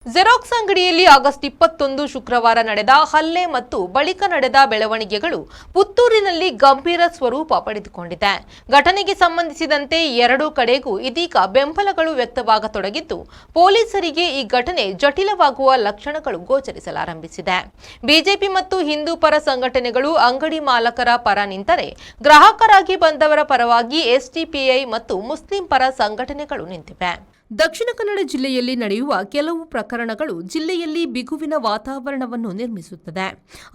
Xerox ಅಂಗಡಿಯಲ್ಲಿ August 21 ಶುಕ್ರವಾರ ನಡೆದ ಹಲ್ಲೆ ಮತ್ತು ಬಳಿಕ ನಡೆದ ಬೆಳವಣಿಗೆಗಳು ಪುತ್ತೂರಿನಲ್ಲಿ ಗಂಭೀರ ಸ್ವರೂಪ ಪಡೆದುಕೊಂಡಿದೆ. ಘಟನೆಗೆ ಸಂಬಂಧಿಸಿದಂತೆ ಎರಡೂ ಕಡೆಗೂ ಇದೀಗ ಬೆಂಬಲಗಳು ವ್ಯಕ್ತವಾಗತೊಡಗಿದ್ದು, ಪೊಲೀಸರಿಗೆ ಈ ಘಟನೆ ಜಟಿಲವಾಗುವ ಲಕ್ಷಣಗಳು ಗೋಚರಿಸಲಾರಂಭಿಸಿದೆ. ಬಿಜೆಪಿ ಮತ್ತು ಹಿಂದೂ ಪರ ಸಂಘಟನೆಗಳು ಅಂಗಡಿ ಮಾಲಕರ ಪರ ನಿಂತರೆ, ಗ್ರಾಹಕರಾಗಿ ಬಂದವರ ಪರವಾಗಿ ಎಸ್ಡಿಪಿಐ ಮತ್ತು ಮುಸ್ಲಿಂ ಪರ ಸಂಘಟನೆಗಳು ನಿಂತಿವೆ. ದಕ್ಷಿಣ ಕನ್ನಡ ಜಿಲ್ಲೆಯಲ್ಲಿ ನಡೆಯುವ ಕೆಲವು ಪ್ರಕರಣಗಳು ಜಿಲ್ಲೆಯಲ್ಲಿ ಬಿಗುವಿನ ವಾತಾವರಣವನ್ನು ನಿರ್ಮಿಸುತ್ತದೆ.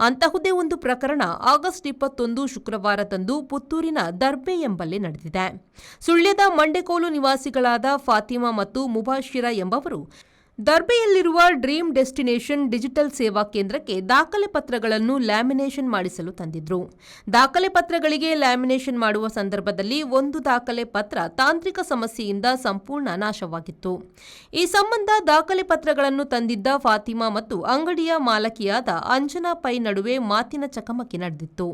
ಅಂತಹುದೇ ಒಂದು ಪ್ರಕರಣ ಆಗಸ್ಟ್ 21 ಶುಕ್ರವಾರದಂದು ಪುತ್ತೂರಿನ ದರ್ಬೆ ಎಂಬಲ್ಲಿ ನಡೆದಿದೆ. ಸುಳ್ಯದ ಮಂಡೆಕೋಲು ನಿವಾಸಿಗಳಾದ ಫಾತಿಮಾ ಮತ್ತು ಮುಬಾಶಿರಾ ಎಂಬವರು ದರ್ಬೆಯಲ್ಲಿರುವ ಡ್ರೀಮ್ ಡೆಸ್ಟಿನೇಷನ್ ಡಿಜಿಟಲ್ ಸೇವಾ ಕೇಂದ್ರಕ್ಕೆ ದಾಖಲೆ ಪತ್ರಗಳನ್ನು ಲ್ಯಾಮಿನೇಷನ್ ಮಾಡಿಸಲು ತಂದಿದ್ರು. ದಾಖಲೆ ಪತ್ರಗಳಿಗೆ ಲ್ಯಾಮಿನೇಷನ್ ಮಾಡುವ ಸಂದರ್ಭದಲ್ಲಿ ಒಂದು ದಾಖಲೆ ಪತ್ರ ತಾಂತ್ರಿಕ ಸಮಸ್ಯೆಯಿಂದ ಸಂಪೂರ್ಣ ನಾಶವಾಗಿತ್ತು. ಈ ಸಂಬಂಧ ದಾಖಲೆ ಪತ್ರಗಳನ್ನು ತಂದಿದ್ದ ಫಾತಿಮಾ ಮತ್ತು ಅಂಗಡಿಯ ಮಾಲಕಿಯಾದ ಅಂಜನಾ ಪೈ ನಡುವೆ ಮಾತಿನ ಚಕಮಕಿ ನಡೆದಿತ್ತು.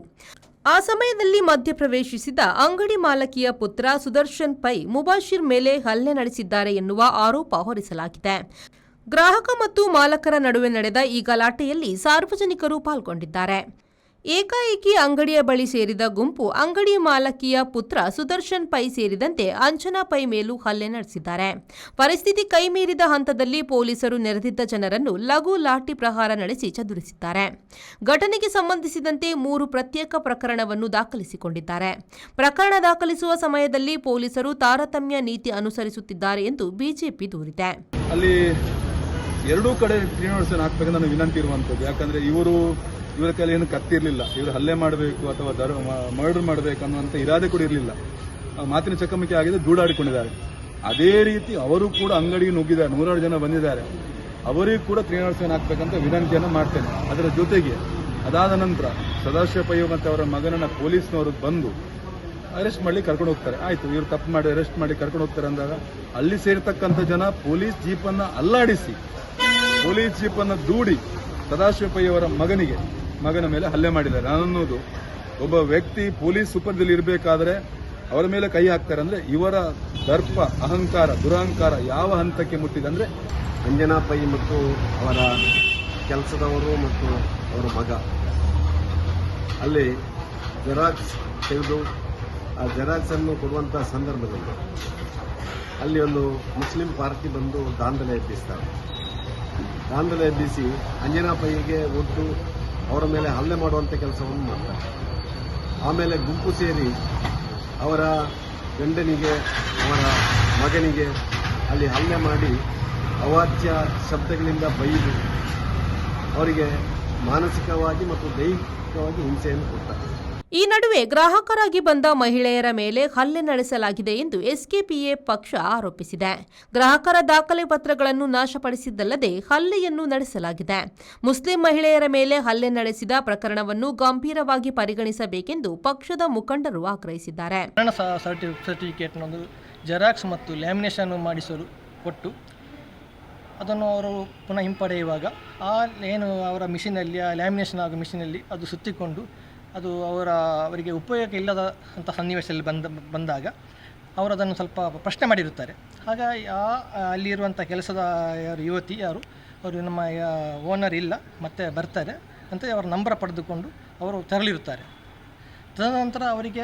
ಆ ಸಮಯದಲ್ಲಿ ಮಧ್ಯಪ್ರವೇಶಿಸಿದ ಅಂಗಡಿ ಮಾಲಕಿಯ ಪುತ್ರ ಸುದರ್ಶನ್ ಪೈ ಮುಬಾಶಿರ್ ಮೇಲೆ ಹಲ್ಲೆ ನಡೆಸಿದ್ದಾರೆ ಎನ್ನುವ ಆರೋಪ ಹೊರಿಸಲಾಗಿದೆ. ಗ್ರಾಹಕ ಮತ್ತು ಮಾಲಕರ ನಡುವೆ ನಡೆದ ಈ ಗಲಾಟೆಯಲ್ಲಿ ಸಾರ್ವಜನಿಕರು ಪಾಲ್ಗೊಂಡಿದ್ದಾರೆ. ಏಕಾಏಕಿ ಅಂಗಡಿಯ ಬಳಿ ಸೇರಿದ ಗುಂಪು ಅಂಗಡಿ ಮಾಲಕಿಯ ಪುತ್ರ ಸುದರ್ಶನ್ ಪೈ ಸೇರಿದಂತೆ ಅಂಜನಾ ಪೈ ಮೇಲೂ ಹಲ್ಲೆ ನಡೆಸಿದ್ದಾರೆ. ಪರಿಸ್ಥಿತಿ ಕೈಮೀರಿದ ಹಂತದಲ್ಲಿ ಪೊಲೀಸರು ನೆರೆದಿದ್ದ ಜನರನ್ನು ಲಘು ಲಾಠಿ ಪ್ರಹಾರ ನಡೆಸಿ ಚದುರಿಸಿದ್ದಾರೆ. ಘಟನೆಗೆ ಸಂಬಂಧಿಸಿದಂತೆ 3 ಪ್ರತ್ಯೇಕ ಪ್ರಕರಣವನ್ನು ದಾಖಲಿಸಿಕೊಂಡಿದ್ದಾರೆ. ಪ್ರಕರಣ ದಾಖಲಿಸುವ ಸಮಯದಲ್ಲಿ ಪೊಲೀಸರು ತಾರತಮ್ಯ ನೀತಿ ಅನುಸರಿಸುತ್ತಿದ್ದಾರೆ ಎಂದು ಬಿಜೆಪಿ ದೂರಿದೆ. ಅಲ್ಲಿ ಎರಡೂ ಕಡೆ ಶ್ರೀನಿವಾಸನ್ ಹಾಕಬೇಕಂತ ನಾನು ವಿನಂತಿ ಇರುವಂಥದ್ದು. ಯಾಕಂದ್ರೆ ಇವರ ಕೈಲಿ ಏನು ಕತ್ತಿರಲಿಲ್ಲ. ಇವರು ಹಲ್ಲೆ ಮಾಡಬೇಕು ಅಥವಾ ಮರ್ಡರ್ ಮಾಡಬೇಕು ಅನ್ನುವಂಥ ಇರಾದೆ ಕೂಡ ಇರಲಿಲ್ಲ. ಮಾತಿನ ಚಕಮಕಿ ಆಗಿದೆ, ದೂಡಾಡಿಕೊಂಡಿದ್ದಾರೆ. ಅದೇ ರೀತಿ ಅವರು ಕೂಡ ಅಂಗಡಿಗೆ ನುಗ್ಗಿದ್ದಾರೆ. 100 ಜನ ಬಂದಿದ್ದಾರೆ. ಅವರಿಗೂ ಕೂಡ ಶ್ರೀನಿವಾಸನ್ ಹಾಕಬೇಕಂತ ವಿನಂತಿಯನ್ನು ಮಾಡ್ತೇನೆ. ಅದರ ಜೊತೆಗೆ ಅದಾದ ನಂತರ ಸದಾಶಿವ ಪೈ ಮತ್ತು ಅವರ ಮಗನನ್ನ ಪೊಲೀಸ್ನವರು ಬಂದು ಅರೆಸ್ಟ್ ಮಾಡಿ ಕರ್ಕೊಂಡು ಹೋಗ್ತಾರೆ. ಆಯ್ತು, ಇವರು ತಪ್ಪು ಮಾಡಿ ಅರೆಸ್ಟ್ ಮಾಡಿ ಕರ್ಕೊಂಡು ಹೋಗ್ತಾರೆ ಅಂದಾಗ ಅಲ್ಲಿ ಸೇರ್ತಕ್ಕಂಥ ಜನ ಪೊಲೀಸ್ ಜೀಪನ್ನು ಅಲ್ಲಾಡಿಸಿ, ಪೊಲೀಸ್ ಜೀಪನ್ನು ದೂಡಿ ಸದಾಶಿವ ಪೈ ಅವರ ಮಗನ ಮೇಲೆ ಹಲ್ಲೆ ಮಾಡಿದ್ದಾರೆ. ಅನ್ನೋದು ಒಬ್ಬ ವ್ಯಕ್ತಿ ಪೊಲೀಸ್ ಸುಪರ್ದಲ್ಲಿ ಇರಬೇಕಾದ್ರೆ ಅವರ ಮೇಲೆ ಕೈ ಹಾಕ್ತಾರೆ ಅಂದ್ರೆ ಇವರ ದರ್ಪ, ಅಹಂಕಾರ, ದುರಹಂಕಾರ ಯಾವ ಹಂತಕ್ಕೆ ಮುಟ್ಟಿದೆ ಅಂದ್ರೆ ಅಂಜನಾ ಪೈ ಮತ್ತು ಅವರ ಕೆಲಸದವರು ಮತ್ತು ಅವರ ಮಗ ಅಲ್ಲಿ ಜೆರಾಕ್ಸ್ ತೆಗೆದು ಆ ಜೆರಾಕ್ಸ್ ಅನ್ನು ಕೊಡುವಂಥ ಸಂದರ್ಭದಲ್ಲಿ ಅಲ್ಲಿ ಒಂದು ಮುಸ್ಲಿಂ ಪಾರ್ಟಿ ಬಂದು ದಾಂಧಲೆ ಎಬ್ಬಿಸ್ತಾರೆ. ದಾಂಧಲೆ ಎಬ್ಬಿಸಿ ಅಂಜನಾ ಪೈಗೆ ಒಟ್ಟು ಅವರ ಮೇಲೆ ಹಲ್ಲೆ ಮಾಡುವಂಥ ಕೆಲಸವನ್ನು ಮಾಡ್ತಾರೆ. ಆಮೇಲೆ ಗುಂಪು ಸೇರಿ ಅವರ ಗಂಡನಿಗೆ, ಅವರ ಮಗನಿಗೆ ಅಲ್ಲಿ ಹಲ್ಲೆ ಮಾಡಿ ಅವಾಚ್ಯ ಶಬ್ದಗಳಿಂದ ಬೈದು ಅವರಿಗೆ ಮಾನಸಿಕವಾಗಿ ಮತ್ತು ದೈಹಿಕವಾಗಿ ಹಿಂಸೆಯನ್ನು ಕೊಡ್ತಾರೆ. ಈ ನಡುವೆ ಗ್ರಾಹಕರಾಗಿ ಬಂದ ಮಹಿಳೆಯರ ಮೇಲೆ ಹಲ್ಲೆ ನಡೆಸಲಾಗಿದೆ ಎಂದು ಎಸ್ಕೆಪಿಎ ಪಕ್ಷ ಆರೋಪಿಸಿದೆ. ಗ್ರಾಹಕರ ದಾಖಲೆ ಪತ್ರಗಳನ್ನು ನಾಶಪಡಿಸಿದ್ದಲ್ಲದೆ ಹಲ್ಲೆಯನ್ನು ನಡೆಸಲಾಗಿದೆ. ಮುಸ್ಲಿಂ ಮಹಿಳೆಯರ ಮೇಲೆ ಹಲ್ಲೆ ನಡೆಸಿದ ಪ್ರಕರಣವನ್ನು ಗಂಭೀರವಾಗಿ ಪರಿಗಣಿಸಬೇಕೆಂದು ಪಕ್ಷದ ಮುಖಂಡರು ಆಗ್ರಹಿಸಿದ್ದಾರೆ. ಸರ್ಟಿಫಿಕೇಟ್ನೊಂದು ಜೆರಾಕ್ಸ್ ಮತ್ತು ಲ್ಯಾಮಿನೇಷನ್ ಮಾಡಿಸಲು ಕೊಟ್ಟು ಅದನ್ನು ಅವರು ಪುನಃ ಹಿಂಪಡೆಯುವಾಗ ಏನು ಅವರ ಮಿಷಿನಲ್ಲಿ, ಆ ಲ್ಯಾಮಿನೇಷನ್ ಆಗೋ ಮಿಷಿನಲ್ಲಿ ಅದು ಸುತ್ತಿಕೊಂಡು ಅದು ಅವರಿಗೆ ಉಪಯೋಗ ಇಲ್ಲದ ಅಂಥ ಸನ್ನಿವೇಶದಲ್ಲಿ ಬಂದಾಗ ಅವರು ಅದನ್ನು ಸ್ವಲ್ಪ ಪ್ರಶ್ನೆ ಮಾಡಿರುತ್ತಾರೆ. ಹಾಗಾಗಿ ಅಲ್ಲಿರುವಂಥ ಕೆಲಸದ ಯುವತಿ ಅವರು ನಮ್ಮ ಓನರ್ ಇಲ್ಲ ಮತ್ತೆ ಬರ್ತಾರೆ ಅಂತ ಅವರ ನಂಬರ್ ಪಡೆದುಕೊಂಡು ಅವರು ತೆರಳಿರುತ್ತಾರೆ. ತದನಂತರ ಅವರಿಗೆ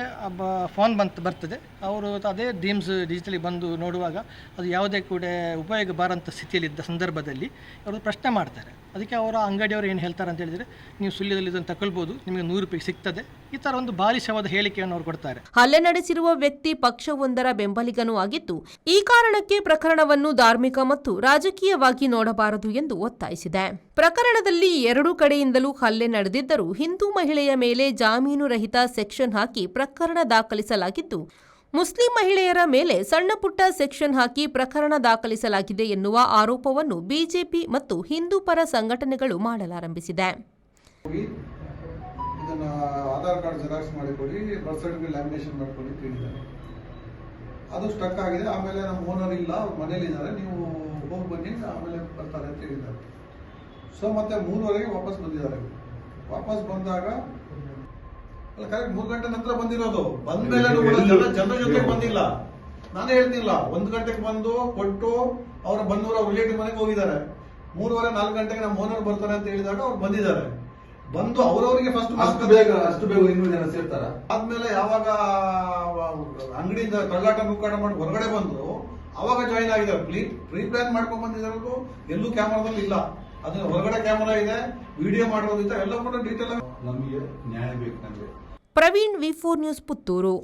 ಫೋನ್ ಬರ್ತದೆ. ಅವರು ಅದೇ ಡ್ರೀಮ್ಸ್ ಡಿಜಿಟಲಿ ಬಂದು ನೋಡುವಾಗ ಅದು ಯಾವುದೇ ಕೂಡ ಉಪಯೋಗ ಬಾರಂಥ ಸ್ಥಿತಿಯಲ್ಲಿದ್ದ ಸಂದರ್ಭದಲ್ಲಿ ಅವರು ಪ್ರಶ್ನೆ ಮಾಡ್ತಾರೆ. ಅದಕ್ಕೆ ಅವರ ಅಂಗಡಿಯವರು ಏನು ಹೇಳ್ತಾರೆ ಅಂತ ಹೇಳಿದರೆ, ನೀವು ಸುಳ್ಯದಲ್ಲಿ ಇದನ್ನು ತಗೊಳ್ಬೋದು, ನಿಮಗೆ 100 ರೂಪಾಯಿ ಸಿಗ್ತದೆ, ಈ ಥರ ಒಂದು ಬಾಲಿಶವಾದ ಹೇಳಿಕೆಯನ್ನು ಅವರು ಕೊಡ್ತಾರೆ. ಹಲ್ಲೆ ನಡೆಸಿರುವ ವ್ಯಕ್ತಿ ಪಕ್ಷವೊಂದರ ಬೆಂಬಲಿಗನೂ ಆಗಿದ್ದು, ಈ ಕಾರಣಕ್ಕೆ ಪ್ರಕರಣವನ್ನು ಧಾರ್ಮಿಕ ಮತ್ತು ರಾಜಕೀಯವಾಗಿ ನೋಡಬಾರದು ಎಂದು ಒತ್ತಾಯಿಸಿದೆ. ಪ್ರಕರಣದಲ್ಲಿ ಎರಡೂ ಕಡೆಯಿಂದಲೂ ಹಲ್ಲೆ ನಡೆದಿದ್ದರೂ ಹಿಂದೂ ಮಹಿಳೆಯ ಮೇಲೆ ಜಾಮೀನು ರಹಿತ ಸೆಕ್ಷನ್ ಹಾಕಿ ಪ್ರಕರಣ ದಾಖಲಿಸಲಾಗಿದ್ದು, ಮುಸ್ಲಿಂ ಮಹಿಳೆಯರ ಮೇಲೆ ಸಣ್ಣಪುಟ್ಟ ಸೆಕ್ಷನ್ ಹಾಕಿ ಪ್ರಕರಣ ದಾಖಲಿಸಲಾಗಿದೆ ಎನ್ನುವ ಆರೋಪವನ್ನು ಬಿಜೆಪಿ ಮತ್ತು ಹಿಂದೂ ಪರ ಸಂಘಟನೆಗಳು ಮಾಡಲಾರಂಭಿಸಿದೆ. ಆಧಾರ್ ಕಾರ್ಡ್ ಜೆರಾಕ್ಸ್ ಮಾಡಿಕೊಡಿ, ಬರ್ತ್ ಸರ್ಟಿಫಿಕೇಟ್ ಲ್ಯಾಮಿನೇಷನ್ ಮಾಡಿಕೊಡಿ ಕೇಳಿದ್ದಾರೆ. ಅದು ಸ್ಟಕ್ ಆಗಿದೆ. ಆಮೇಲೆ ನಮ್ಮ ಓನರ್ ಇಲ್ಲ, ಅವ್ರ ಮನೇಲಿದ್ದಾರೆ, ನೀವು ಹೋಗಿ ಬನ್ನಿ, ಆಮೇಲೆ ಬರ್ತಾರೆ ಅಂತ ಹೇಳಿದ್ದಾರೆ. ಸೊ ಮತ್ತೆ 3:30ಗೆ ವಾಪಸ್ ಬಂದಿದ್ದಾರೆ. ವಾಪಸ್ ಬಂದಾಗ ಕರೆಕ್ಟ್ 3 ಗಂಟೆ ನಂತರ ಬಂದಿರೋದು. ಬಂದ್ಮೇಲೆ ಜನರ ಜೊತೆ ಬಂದಿಲ್ಲ. ನಾನೇ ಹೇಳ್ತಿಲ್ಲ, 1 ಗಂಟೆಗೆ ಬಂದು ಕೊಟ್ಟು ಅವರ ಬಂದೂರ ರಿಲೇಟಿವ್ ಮನೆಗೆ ಹೋಗಿದ್ದಾರೆ. 3:30-4 ಗಂಟೆಗೆ ನಮ್ಮ ಓನರ್ ಬರ್ತಾರೆ ಅಂತ ಹೇಳಿದಾಗ ಅವ್ರು ಬಂದಿದ್ದಾರೆ. ಬಂದು ಅವರವರಿಗೆ ಫಸ್ಟ್ ಅಷ್ಟು ಬೇಗ ಇನ್ನೂರು ಜನ ಸೇರ್ತಾರ. ಆದ್ಮೇಲೆ ಯಾವಾಗ ಅಂಗಡಿಯಿಂದ ಕಳ್ಳಾಟ ಮುಕ್ಕಾಟ ಮಾಡಿ ಹೊರಗಡೆ ಬಂದ್ರು ಅವಾಗ ಜಾಯಿನ್ ಆಗಿದ್ದಾರೆ. ಪ್ರೀ ಪ್ಲಾನ್ ಮಾಡ್ಕೊಂಡ್ ಬಂದಿದ್ರು. ಎಲ್ಲೂ ಕ್ಯಾಮರಾದಲ್ಲಿ ಇಲ್ಲ. ಅದನ್ನ ಹೊರಗಡೆ ಕ್ಯಾಮರಾ ಇದೆ, ವಿಡಿಯೋ ಮಾಡಿರೋದ್ರಿಂದ ಎಲ್ಲ ಕೂಡ ಡೀಟೇಲ್. ನಮಗೆ ನ್ಯಾಯ ಬೇಕು. ಪ್ರವೀಣ್, ವಿ4 ನ್ಯೂಸ್, ಪುತ್ತೂರು.